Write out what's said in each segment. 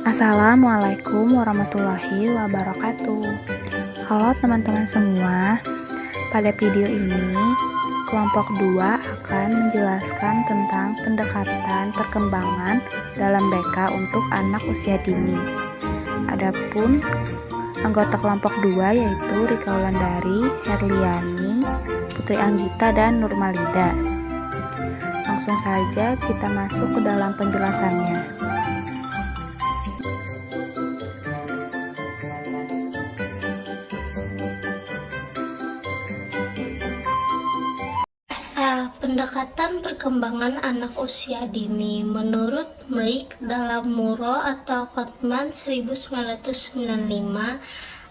Assalamualaikum warahmatullahi wabarakatuh. Halo teman-teman semua. Pada video ini, kelompok 2 akan menjelaskan tentang pendekatan perkembangan dalam BK untuk anak usia dini. Adapun anggota kelompok 2 yaitu Rika Wulandari, Herliani, Putri Anggita, dan Nurmalida. Langsung saja kita masuk ke dalam penjelasannya. Pendekatan perkembangan anak usia dini menurut Meik dalam Muro atau Kotman 1995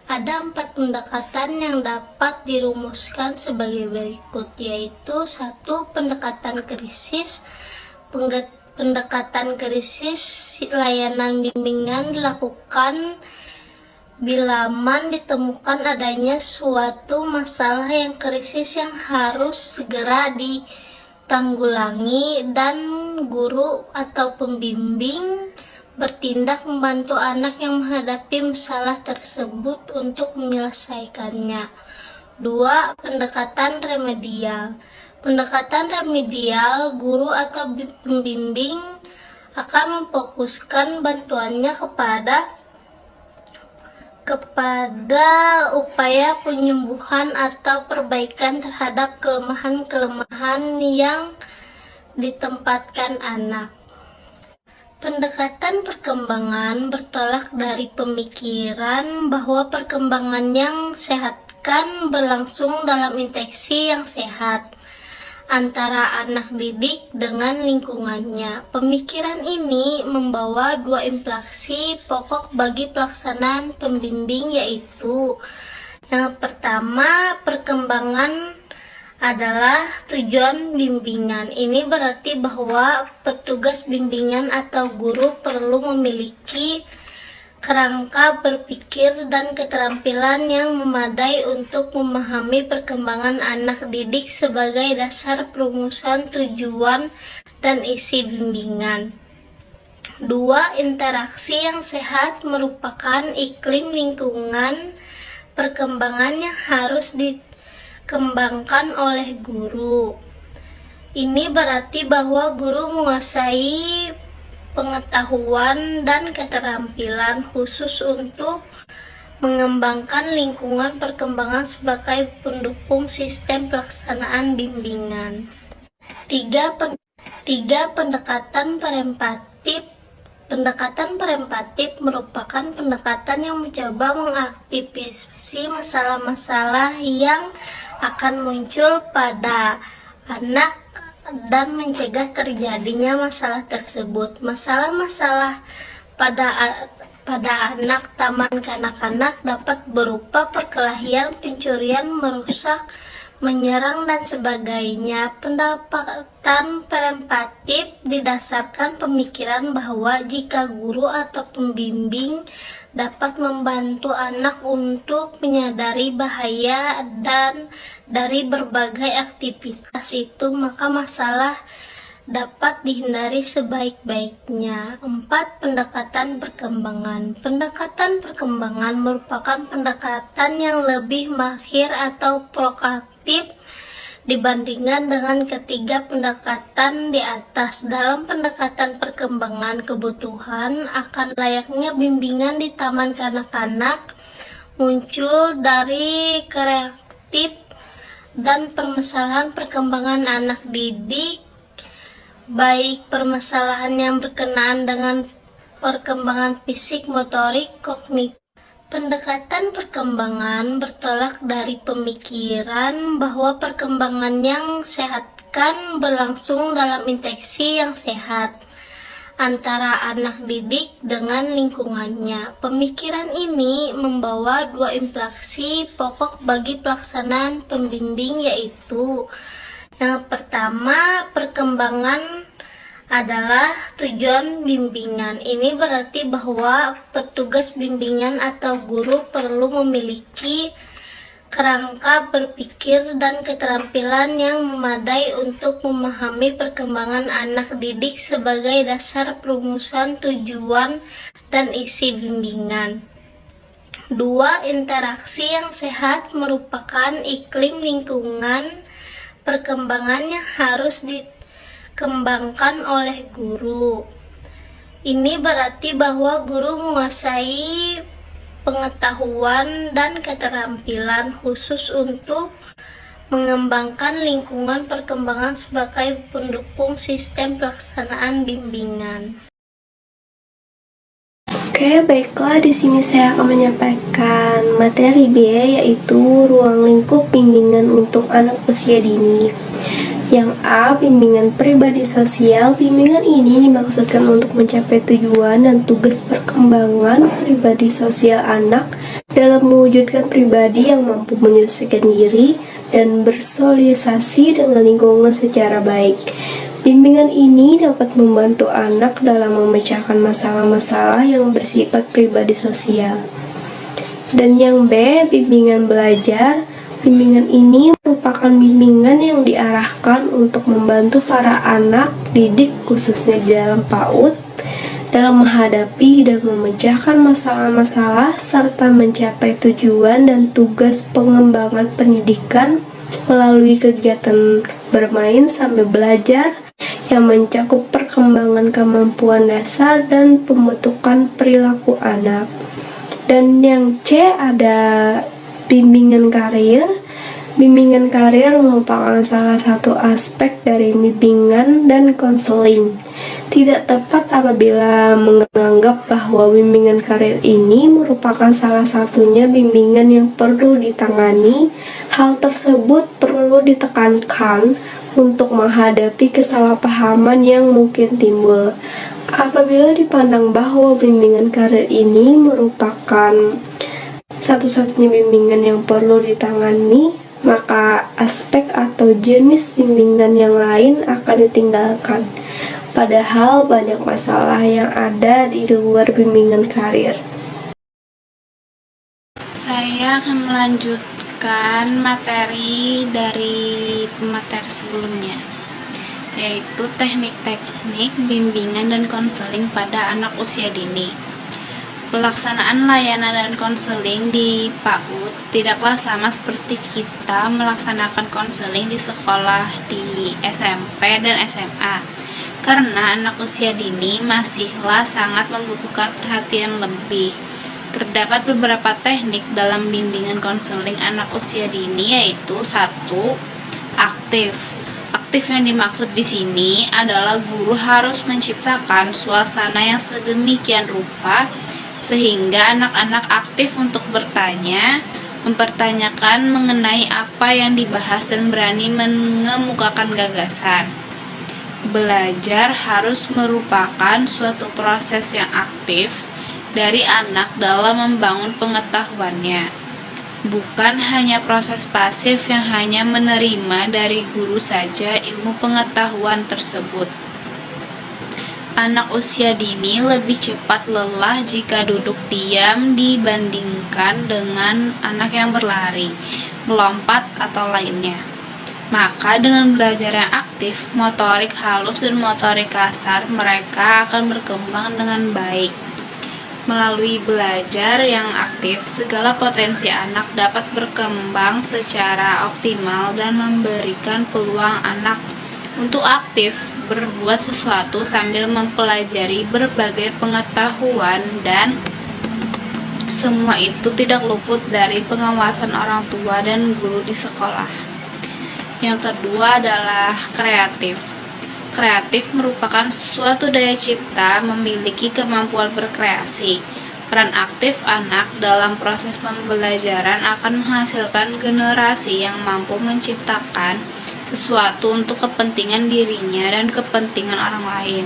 ada 4 pendekatan yang dapat dirumuskan sebagai berikut, yaitu 1. Pendekatan krisis. Pendekatan krisis layanan bimbingan dilakukan bila ditemukan adanya suatu masalah yang krisis yang harus segera ditanggulangi dan guru atau pembimbing bertindak membantu anak yang menghadapi masalah tersebut untuk menyelesaikannya. 2. Pendekatan remedial. Pendekatan remedial, guru atau pembimbing akan memfokuskan bantuannya kepada upaya penyembuhan atau perbaikan terhadap kelemahan-kelemahan yang ditempatkan anak. Pendekatan perkembangan bertolak dari pemikiran bahwa perkembangan yang sehat kan berlangsung dalam interaksi yang sehat antara anak didik dengan lingkungannya. Pemikiran ini membawa 2 implikasi pokok bagi pelaksanaan pembimbing, yaitu yang pertama, perkembangan adalah tujuan bimbingan. Ini berarti bahwa petugas bimbingan atau guru perlu memiliki kerangka berpikir dan keterampilan yang memadai untuk memahami perkembangan anak didik sebagai dasar perumusan tujuan dan isi bimbingan. 2. Interaksi yang sehat merupakan iklim lingkungan perkembangan yang harus dikembangkan oleh guru. Ini berarti bahwa guru menguasai pengetahuan dan keterampilan khusus untuk mengembangkan lingkungan perkembangan sebagai pendukung sistem pelaksanaan bimbingan. 3. Pendekatan preemptif. Pendekatan preemptif merupakan pendekatan yang mencoba mengaktifasi masalah-masalah yang akan muncul pada anak dan mencegah terjadinya masalah tersebut. Masalah-masalah pada anak taman kanak-kanak dapat berupa perkelahian, pencurian, merusak, menyerang, dan sebagainya. Pendekatan preemptif didasarkan pemikiran bahwa jika guru atau pembimbing dapat membantu anak untuk menyadari bahaya dan dari berbagai aktivitas itu, maka masalah dapat dihindari sebaik-baiknya. 4. Pendekatan perkembangan. Pendekatan perkembangan merupakan pendekatan yang lebih mahir atau proaktif dibandingkan dengan ketiga pendekatan di atas. Dalam pendekatan perkembangan, kebutuhan akan layaknya bimbingan di taman kanak-kanak muncul dari kreatif dan permasalahan perkembangan anak didik, baik permasalahan yang berkenaan dengan perkembangan fisik, motorik, kognitif. Pendekatan perkembangan bertolak dari pemikiran bahwa perkembangan yang sehat kan berlangsung dalam interaksi yang sehat antara anak didik dengan lingkungannya. Pemikiran ini membawa 2 implikasi pokok bagi pelaksanaan pembimbing, yaitu yang pertama, perkembangan adalah tujuan bimbingan. Ini berarti bahwa petugas bimbingan atau guru perlu memiliki kerangka berpikir dan keterampilan yang memadai untuk memahami perkembangan anak didik sebagai dasar perumusan tujuan dan isi bimbingan. 2. Interaksi yang sehat merupakan iklim lingkungan perkembangan yang harus dikembangkan oleh guru. Ini berarti bahwa guru menguasai pengetahuan dan keterampilan khusus untuk mengembangkan lingkungan perkembangan sebagai pendukung sistem pelaksanaan bimbingan. Oke, baiklah, di sini saya akan menyampaikan materi B, yaitu ruang lingkup bimbingan untuk anak usia dini. Yang A, bimbingan pribadi sosial. Bimbingan ini dimaksudkan untuk mencapai tujuan dan tugas perkembangan pribadi sosial anak dalam mewujudkan pribadi yang mampu menyelesaikan diri dan bersosialisasi dengan lingkungan secara baik. Bimbingan ini dapat membantu anak dalam memecahkan masalah-masalah yang bersifat pribadi sosial. Dan yang B, bimbingan belajar. Bimbingan ini merupakan bimbingan yang diarahkan untuk membantu para anak didik khususnya di dalam PAUD dalam menghadapi dan memecahkan masalah-masalah serta mencapai tujuan dan tugas pengembangan pendidikan melalui kegiatan bermain sambil belajar yang mencakup perkembangan kemampuan dasar dan pembentukan perilaku anak. Dan yang C ada bimbingan karir. Bimbingan karir merupakan salah satu aspek dari bimbingan dan konseling. Tidak tepat apabila menganggap bahwa bimbingan karir ini merupakan salah satunya bimbingan yang perlu ditangani. Hal tersebut perlu ditekankan untuk menghadapi kesalahpahaman yang mungkin timbul. Apabila dipandang bahwa bimbingan karir ini merupakan satu-satunya bimbingan yang perlu ditangani, maka aspek atau jenis bimbingan yang lain akan ditinggalkan. Padahal banyak masalah yang ada di luar bimbingan karir. Saya akan melanjutkan materi dari pemateri sebelumnya, yaitu teknik-teknik bimbingan dan konseling pada anak usia dini. Pelaksanaan layanan dan konseling di PAUD tidaklah sama seperti kita melaksanakan konseling di sekolah di SMP dan SMA, karena anak usia dini masihlah sangat membutuhkan perhatian lebih. Terdapat beberapa teknik dalam bimbingan konseling anak usia dini, yaitu 1. Aktif. Aktif yang dimaksud di sini adalah guru harus menciptakan suasana yang sedemikian rupa sehingga anak-anak aktif untuk bertanya, mempertanyakan mengenai apa yang dibahas dan berani mengemukakan gagasan. Belajar harus merupakan suatu proses yang aktif dari anak dalam membangun pengetahuannya, bukan hanya proses pasif yang hanya menerima dari guru saja ilmu pengetahuan tersebut. Anak usia dini lebih cepat lelah jika duduk diam dibandingkan dengan anak yang berlari, melompat, atau lainnya. Maka dengan belajar yang aktif, motorik halus dan motorik kasar mereka akan berkembang dengan baik. Melalui belajar yang aktif, segala potensi anak dapat berkembang secara optimal dan memberikan peluang anak untuk aktif berbuat sesuatu sambil mempelajari berbagai pengetahuan, dan semua itu tidak luput dari pengawasan orang tua dan guru di sekolah. Yang kedua adalah kreatif. Kreatif merupakan suatu daya cipta memiliki kemampuan berkreasi. Peran aktif anak dalam proses pembelajaran akan menghasilkan generasi yang mampu menciptakan sesuatu untuk kepentingan dirinya dan kepentingan orang lain.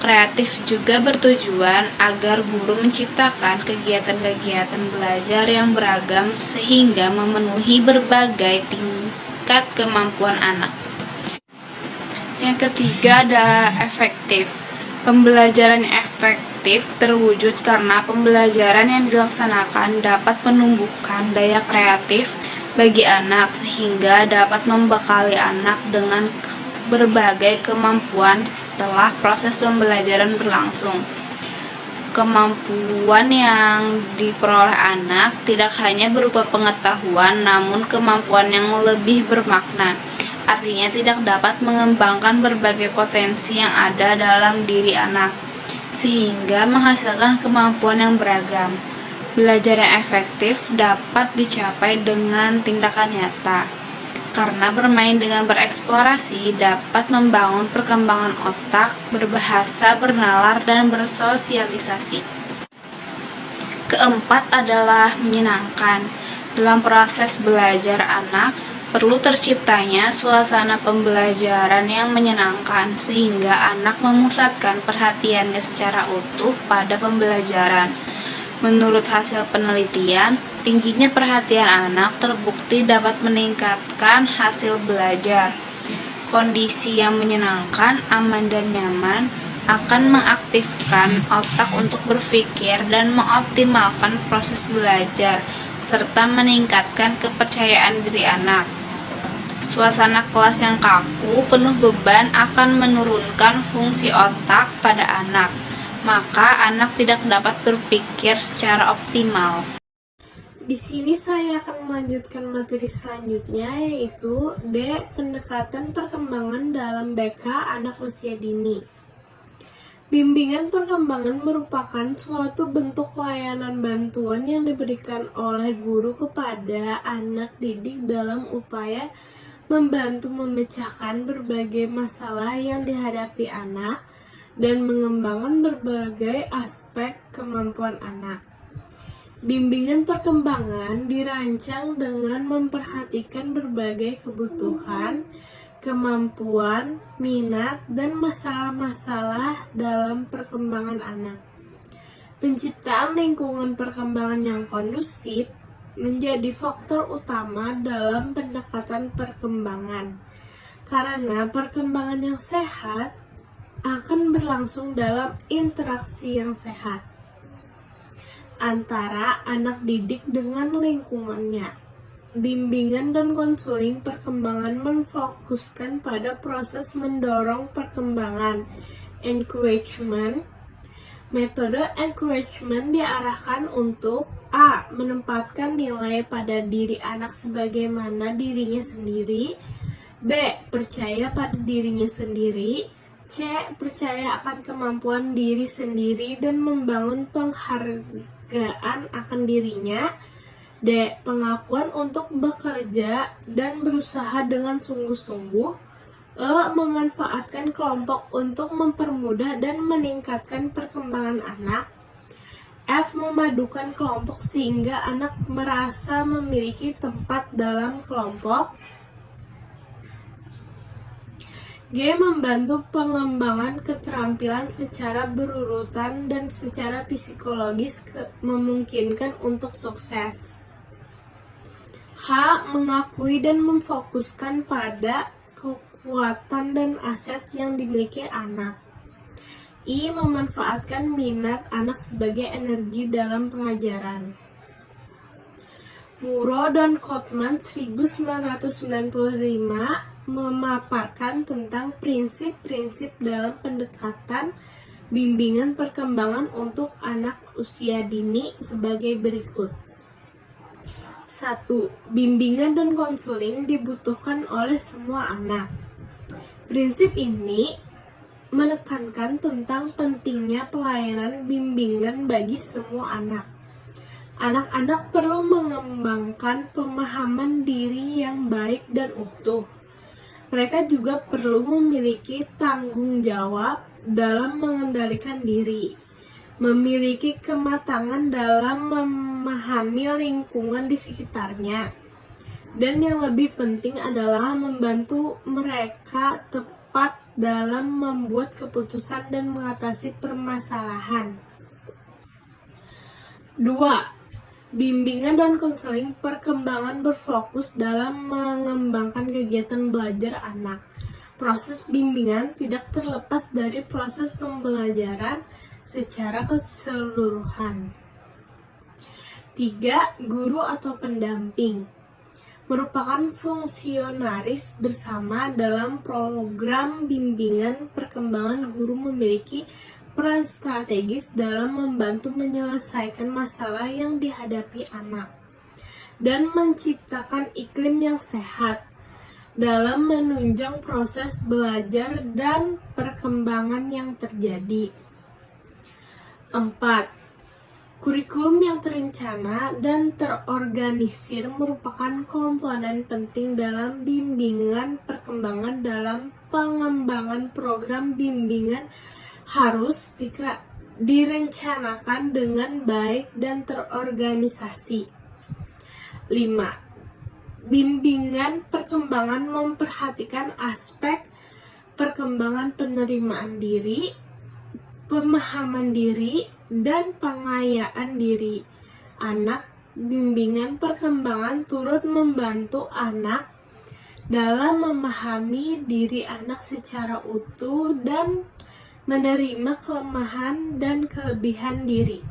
Kreatif juga bertujuan agar guru menciptakan kegiatan-kegiatan belajar yang beragam sehingga memenuhi berbagai tingkat kemampuan anak. Yang ketiga ada efektif. Pembelajaran yang efektif terwujud karena pembelajaran yang dilaksanakan dapat menumbuhkan daya kreatif bagi anak sehingga dapat membekali anak dengan berbagai kemampuan setelah proses pembelajaran berlangsung. Kemampuan yang diperoleh anak tidak hanya berupa pengetahuan, namun kemampuan yang lebih bermakna. Artinya tidak dapat mengembangkan berbagai potensi yang ada dalam diri anak, sehingga menghasilkan kemampuan yang beragam. Belajar yang efektif dapat dicapai dengan tindakan nyata, karena bermain dengan bereksplorasi dapat membangun perkembangan otak, berbahasa, bernalar, dan bersosialisasi. Keempat adalah menyenangkan. Dalam proses belajar anak, perlu terciptanya suasana pembelajaran yang menyenangkan, sehingga anak memusatkan perhatiannya secara utuh pada pembelajaran. Menurut hasil penelitian, tingginya perhatian anak terbukti dapat meningkatkan hasil belajar. Kondisi yang menyenangkan, aman, dan nyaman akan mengaktifkan otak untuk berpikir dan mengoptimalkan proses belajar, serta meningkatkan kepercayaan diri anak. Suasana kelas yang kaku, penuh beban akan menurunkan fungsi otak pada anak, maka anak tidak dapat berpikir secara optimal. Di sini saya akan melanjutkan materi selanjutnya, yaitu D. Pendekatan perkembangan dalam BK anak usia dini. Bimbingan perkembangan merupakan suatu bentuk layanan bantuan yang diberikan oleh guru kepada anak didik dalam upaya membantu memecahkan berbagai masalah yang dihadapi anak dan mengembangkan berbagai aspek kemampuan anak. Bimbingan perkembangan dirancang dengan memperhatikan berbagai kebutuhan, kemampuan, minat, dan masalah-masalah dalam perkembangan anak. Penciptaan lingkungan perkembangan yang kondusif menjadi faktor utama dalam pendekatan perkembangan, karena perkembangan yang sehat akan berlangsung dalam interaksi yang sehat antara anak didik dengan lingkungannya. Bimbingan dan konseling perkembangan memfokuskan pada proses mendorong perkembangan, encouragement. Metode encouragement diarahkan untuk A. Menempatkan nilai pada diri anak sebagaimana dirinya sendiri, B. Percaya pada dirinya sendiri, C. Percaya akan kemampuan diri sendiri dan membangun penghargaan akan dirinya, D. Pengakuan untuk bekerja dan berusaha dengan sungguh-sungguh, E. Memanfaatkan kelompok untuk mempermudah dan meningkatkan perkembangan anak, F. Memadukan kelompok sehingga anak merasa memiliki tempat dalam kelompok, G. Membantu pengembangan keterampilan secara berurutan dan secara psikologis memungkinkan untuk sukses. H. Mengakui dan memfokuskan pada kekuatan dan aset yang dimiliki anak. I. Memanfaatkan minat anak sebagai energi dalam pengajaran. Muro dan Kotman 1995 memaparkan tentang prinsip-prinsip dalam pendekatan bimbingan perkembangan untuk anak usia dini sebagai berikut. 1. Bimbingan dan konseling dibutuhkan oleh semua anak. Prinsip ini menekankan tentang pentingnya pelayanan bimbingan bagi semua anak. Anak-anak perlu mengembangkan pemahaman diri yang baik dan utuh. Mereka juga perlu memiliki tanggung jawab dalam mengendalikan diri, memiliki kematangan dalam memahami lingkungan di sekitarnya, dan yang lebih penting adalah membantu mereka tepat dalam membuat keputusan dan mengatasi permasalahan. 2. Bimbingan dan konseling perkembangan berfokus dalam mengembangkan kegiatan belajar anak. Proses bimbingan tidak terlepas dari proses pembelajaran secara keseluruhan. 3. Guru atau pendamping merupakan fungsionaris bersama dalam program bimbingan perkembangan guru, memiliki peran strategis dalam membantu menyelesaikan masalah yang dihadapi anak dan menciptakan iklim yang sehat dalam menunjang proses belajar dan perkembangan yang terjadi. 4. Kurikulum yang terencana dan terorganisir merupakan komponen penting dalam bimbingan perkembangan. Dalam pengembangan program bimbingan harus direncanakan dengan baik dan terorganisasi. 5. Bimbingan perkembangan memperhatikan aspek perkembangan penerimaan diri, pemahaman diri, dan pengayaan diri anak. Bimbingan perkembangan turut membantu anak dalam memahami diri anak secara utuh dan menerima kelemahan dan kelebihan diri.